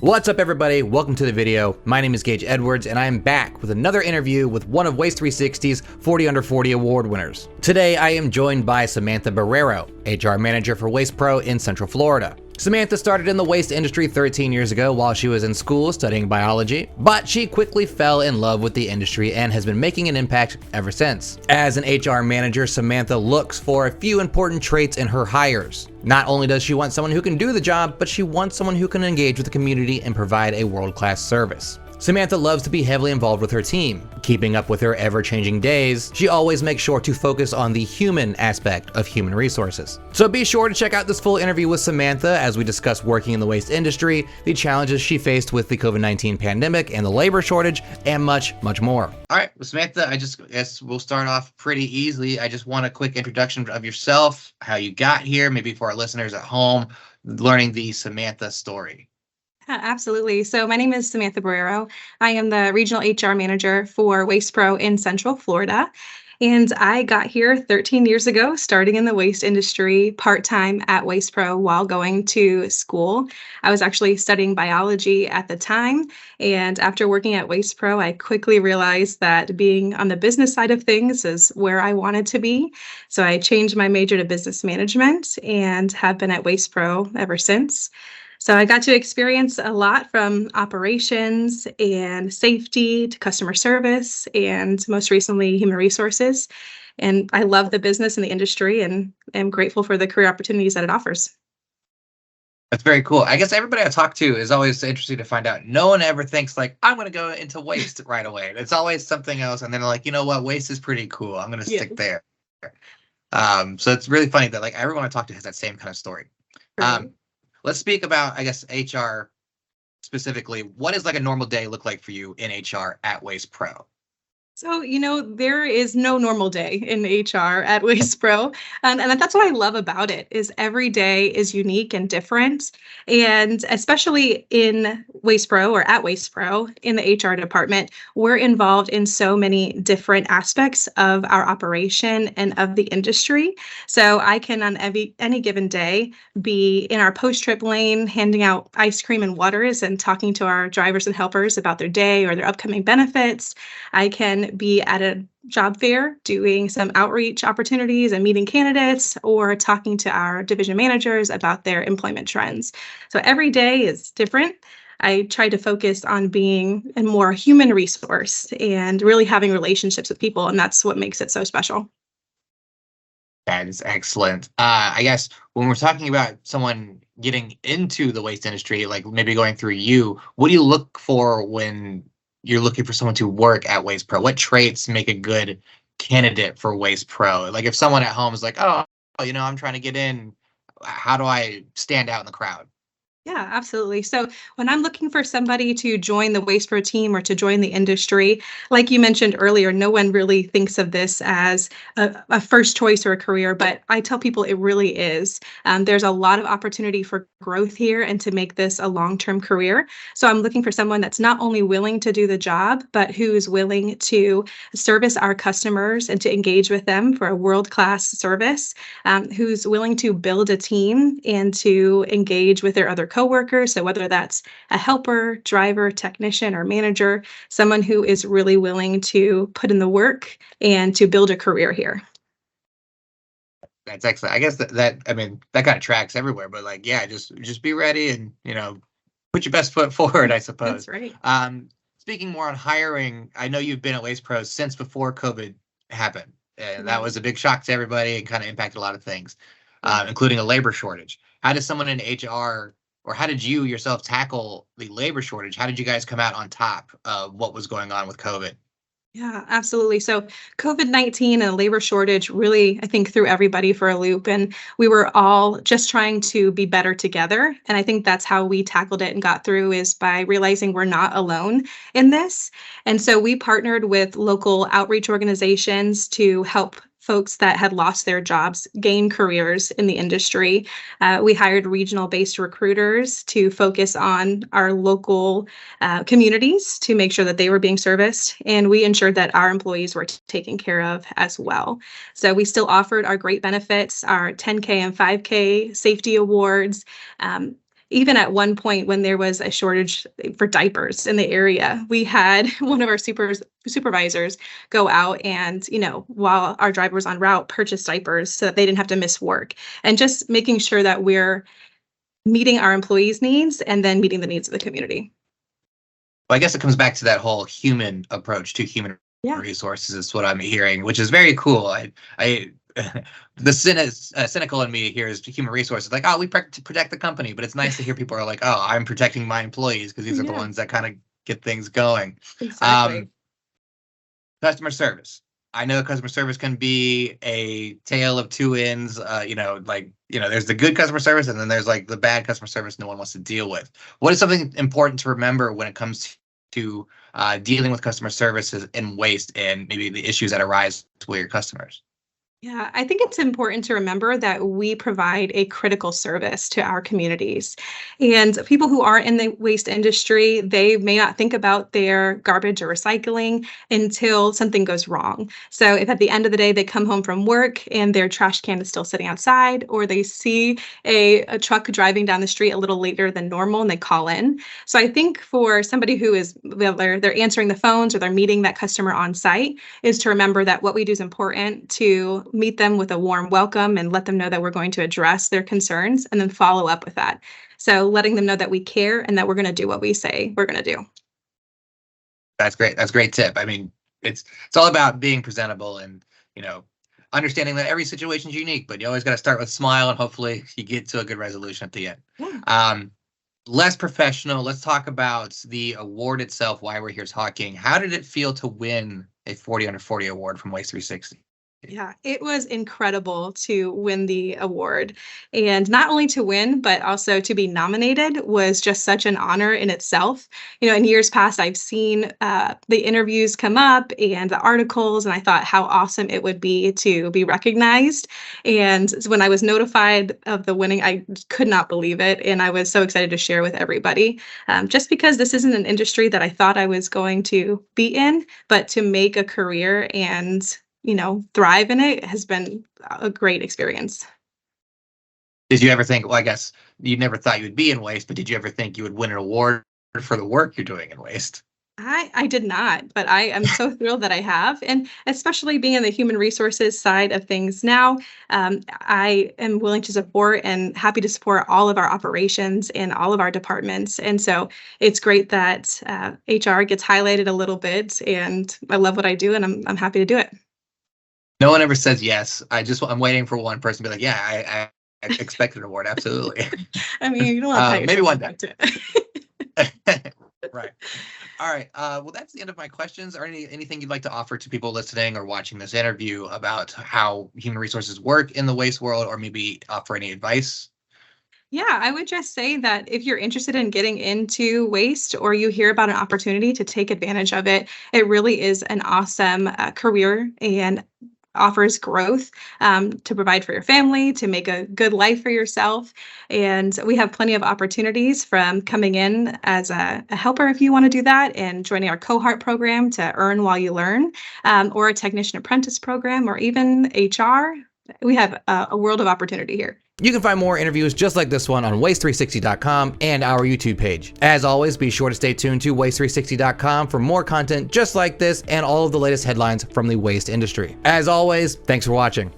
What's up, everybody? Welcome to the video. My name is Gage Edwards, and I am back with another interview with one of Waste360's 40 Under 40 award winners. Today, I am joined by Samantha Barreiro, HR manager for Waste Pro in Central Florida. Samantha started in the waste industry 13 years ago while she was in school studying biology, but she quickly fell in love with the industry and has been making an impact ever since. As an HR manager, Samantha looks for a few important traits in her hires. Not only does she want someone who can do the job, but she wants someone who can engage with the community and provide a world-class service. Samantha loves to be heavily involved with her team. Keeping up with her ever-changing days, she always makes sure to focus on the human aspect of human resources. So be sure to check out this full interview with Samantha as we discuss working in the waste industry, the challenges she faced with the COVID-19 pandemic and the labor shortage, and much, much more. All right, well, Samantha, I guess we'll start off pretty easily. I just want a quick introduction of yourself, how you got here, maybe for our listeners at home, learning the Samantha story. Yeah, absolutely. So my name is Samantha Barreiro. I am the regional HR manager for Waste Pro in Central Florida. And I got here 13 years ago, starting in the waste industry part-time at Waste Pro while going to school. I was actually studying biology at the time. And after working at Waste Pro, I quickly realized that being on the business side of things is where I wanted to be. So I changed my major to business management and have been at Waste Pro ever since. So I got to experience a lot from operations and safety to customer service and most recently human resources. And I love the business and the industry and am grateful for the career opportunities that it offers. That's very cool. I guess everybody I talk to is always interested to find out. No one ever thinks like, I'm going to go into waste right away. It's always something else. And then they're like, you know what? Waste is pretty cool. I'm going to stick there. So it's really funny that like everyone I talk to has that same kind of story. Right. Let's speak about, I guess, HR specifically. What does like a normal day look like for you in HR at Waste Pro? So, there is no normal day in HR at Waste Pro. And that's what I love about it is every day is unique and different. And especially in Waste Pro or at Waste Pro in the HR department, we're involved in so many different aspects of our operation and of the industry. So I can on any given day be in our post-trip lane, handing out ice cream and waters and talking to our drivers and helpers about their day or their upcoming benefits. I can be at a job fair doing some outreach opportunities and meeting candidates or talking to our division managers about their employment trends. So every day is different. I try to focus on being a more human resource and really having relationships with people, and that's what makes it so special. That is excellent. I guess when we're talking about someone getting into the waste industry, like maybe going through you, what do you look for when you're looking for someone to work at Waste Pro? What traits make a good candidate for Waste Pro? Like if someone at home is like, oh, I'm trying to get in, how do I stand out in the crowd? Yeah, absolutely. So when I'm looking for somebody to join the Waste Pro team or to join the industry, like you mentioned earlier, no one really thinks of this as a first choice or a career, but I tell people it really is. There's a lot of opportunity for growth here and to make this a long-term career. So I'm looking for someone that's not only willing to do the job, but who's willing to service our customers and to engage with them for a world-class service, who's willing to build a team and to engage with their other coworkers. So whether that's a helper, driver, technician, or manager, someone who is really willing to put in the work and to build a career here. That's excellent. I guess that kind of tracks everywhere, but like, yeah, just be ready and, put your best foot forward, I suppose. That's right. Speaking more on hiring, I know you've been at Waste Pro since before COVID happened. And that was a big shock to everybody and kind of impacted a lot of things, including a labor shortage. How does someone in HR or how did you yourself tackle the labor shortage? How did you guys come out on top of what was going on with COVID? Yeah, absolutely. So COVID-19 and the labor shortage really, I think, threw everybody for a loop. And we were all just trying to be better together. And I think that's how we tackled it and got through is by realizing we're not alone in this. And so we partnered with local outreach organizations to help folks that had lost their jobs gain careers in the industry. We hired regional-based recruiters to focus on our local communities to make sure that they were being serviced, and we ensured that our employees were taken care of as well. So we still offered our great benefits, our 10K and 5K safety awards. Even at one point when there was a shortage for diapers in the area, we had one of our supervisors go out and, while our driver was en route, purchase diapers so that they didn't have to miss work. And just making sure that we're meeting our employees' needs and then meeting the needs of the community. Well, I guess it comes back to that whole human approach to human resources is what I'm hearing, which is very cool. The cynical in me here is human resources. Like, oh, we protect the company, but it's nice to hear people are like, oh, I'm protecting my employees because these are the ones that kind of get things going. Exactly. Customer service. I know customer service can be a tale of two ends. There's the good customer service and then there's like the bad customer service no one wants to deal with. What is something important to remember when it comes to dealing with customer services and waste and maybe the issues that arise with your customers? Yeah, I think it's important to remember that we provide a critical service to our communities. And people who are in the waste industry, they may not think about their garbage or recycling until something goes wrong. So if at the end of the day they come home from work and their trash can is still sitting outside, or they see a truck driving down the street a little later than normal and they call in. So I think for somebody who is, they're answering the phones or they're meeting that customer on site, is to remember that what we do is important, to meet them with a warm welcome and let them know that we're going to address their concerns and then follow up with that. So letting them know that we care and that we're going to do what we say we're going to do. That's great. That's a great tip. I mean, it's all about being presentable and, understanding that every situation is unique, but you always got to start with a smile and hopefully you get to a good resolution at the end. Yeah. Less professional. Let's talk about the award itself, why we're here talking. How did it feel to win a 40 under 40 award from Waste360? Yeah, it was incredible to win the award. And not only to win, but also to be nominated was just such an honor in itself. In years past, I've seen the interviews come up and the articles, and I thought how awesome it would be to be recognized. And when I was notified of the winning, I could not believe it. And I was so excited to share with everybody, just because this isn't an industry that I thought I was going to be in, but to make a career and thrive in it has been a great experience. Did you ever think, well, I guess you never thought you would be in waste, but did you ever think you would win an award for the work you're doing in waste? I did not, but I am so thrilled that I have. And especially being in the human resources side of things now, I am willing to support and happy to support all of our operations and all of our departments. And so it's great that HR gets highlighted a little bit, and I love what I do, and I'm happy to do it. No one ever says yes. I'm waiting for one person to be like, yeah, I expect an award. Absolutely. I mean, you don't want to maybe one day. Right. All right. Well, that's the end of my questions. Or anything you'd like to offer to people listening or watching this interview about how human resources work in the waste world, or maybe offer any advice? Yeah, I would just say that if you're interested in getting into waste, or you hear about an opportunity to take advantage of it, it really is an awesome career and offers growth to provide for your family, to make a good life for yourself. And we have plenty of opportunities, from coming in as a helper if you want to do that, and joining our cohort program to earn while you learn, or a technician apprentice program, or even HR. We have a world of opportunity here. You can find more interviews just like this one on waste360.com and our YouTube page. As always, be sure to stay tuned to waste360.com for more content just like this and all of the latest headlines from the waste industry. As always, thanks for watching.